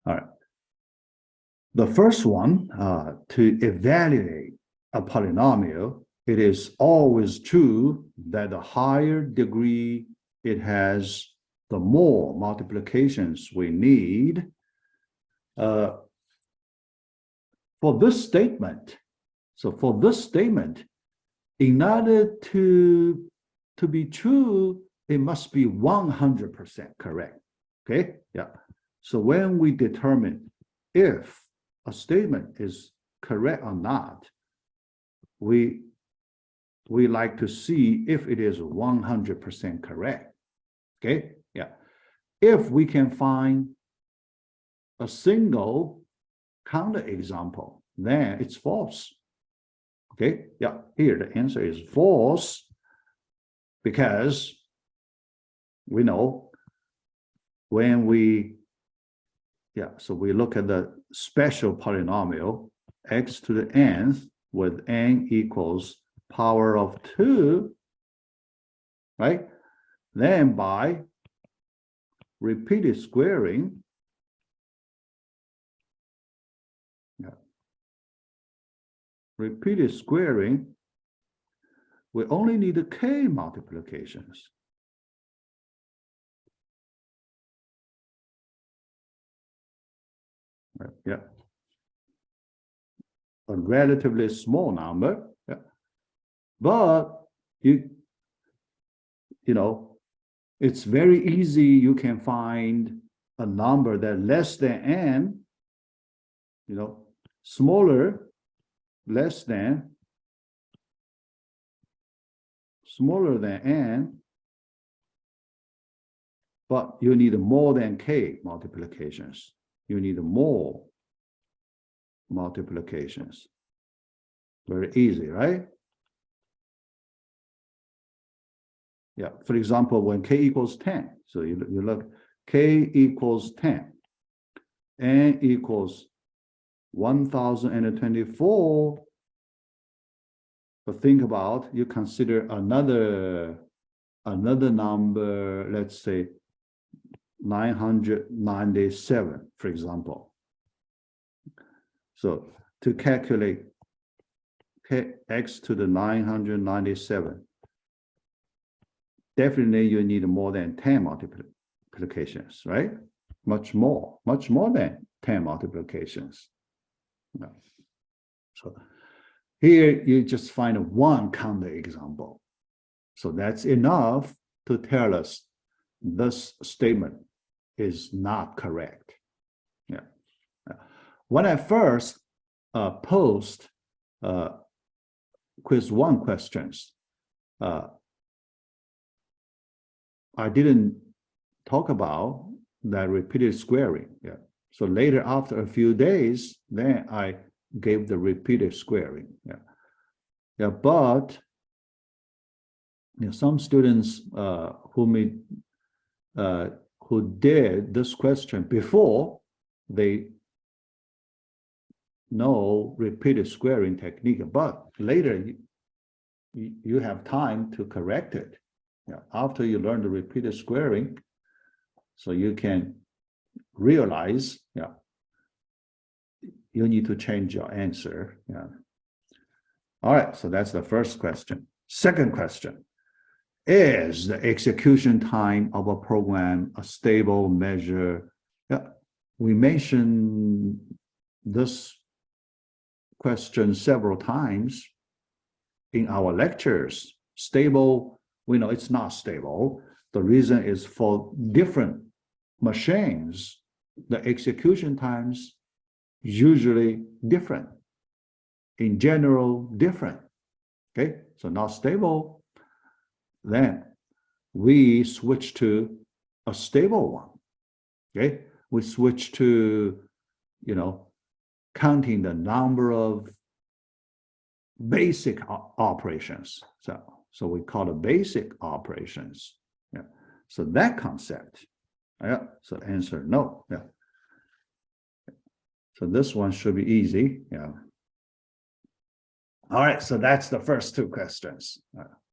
All right. The first one, to evaluate a polynomial, it is always true that the higher degree it has, the more multiplications we need. For this statement, in order to be true, it must be 100% correct. Okay, yeah. So when we determine if a statement is correct or not, we like to see if it is 100% correct. Okay, yeah. If we can find a single counterexample, then it's false. Okay, yeah, here the answer is false, because we know when we look at the special polynomial x to the nth with n equals power of 2, right? Then by repeated squaring, we only need the k multiplications. Yeah, a relatively small number. Yeah. But you know, it's very easy. You can find a number that less than n, smaller than n, but you need more than k multiplications. You need more multiplications. Very easy, right? Yeah, for example, when k equals 10, so you look, k equals 10, n equals 1024. But think about, you consider another number, let's say 997, for example. So to calculate x to the 997, definitely you need more than 10 multiplications, right? Much more than 10 multiplications. No. So here you just find one counterexample. So that's enough to tell us this statement is not correct. Yeah. When I first posed quiz 1 questions, I didn't talk about that repeated squaring. Yeah. So later, after a few days, then I gave the repeated squaring. Yeah. Yeah. But some students who did this question before, they know repeated squaring technique, but later you have time to correct it. Yeah, after you learn the repeated squaring, so you can realize, yeah, you need to change your answer. Yeah. All right, so that's the first question. Second question: is the execution time of a program a stable measure? Yeah, we mentioned this question several times in our lectures. Stable, we know it's not stable. The reason is for different machines, the execution times usually different. In general, different. Okay, so not stable. Then we switch to a stable one. Okay, we switch to, counting the number of basic operations. So we call it basic operations. Yeah. So that concept. Yeah. So answer no. Yeah. So this one should be easy. Yeah. All right. So that's the first 2 questions.